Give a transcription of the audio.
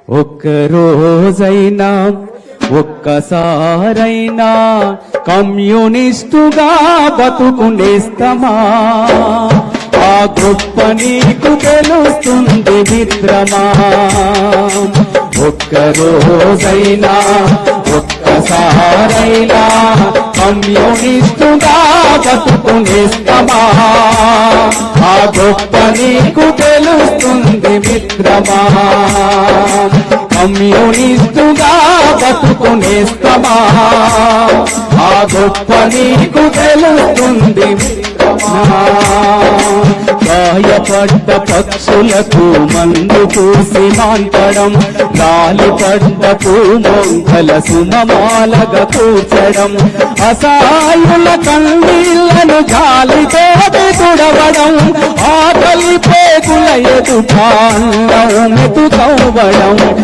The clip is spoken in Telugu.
ఒక్క రోజైనా ఒక్కసారైనా కమ్యూనిస్టుగా బతుకునేస్తమా? ఆ గొప్ప నీకు తెలుస్తుంది మిత్రమా. ఒక్క రోజైనా ఒక్కసారైనా కమ్యూనిస్టుగా బతుకునేస్తమా? ఆ గొప్ప నీకు తెలుస్తుంది మిత్రమా. కమ్యూనిస్టుగా బతుకునేస్తమా? ఆ గొప్ప నీకు తెలుస్తుంది మిత్రమా. గాయపడ్డ పక్షులకు మందు పూసి మాంటడం, రాలిపడ్డ పూమొంకల సుమమాలగా కూర్చడం, అసహాయుల కన్నీళ్లను జాలితో తుడవడం, ఆకలి పేగుల ఎదుట అన్నం మెతుకవ్వడం,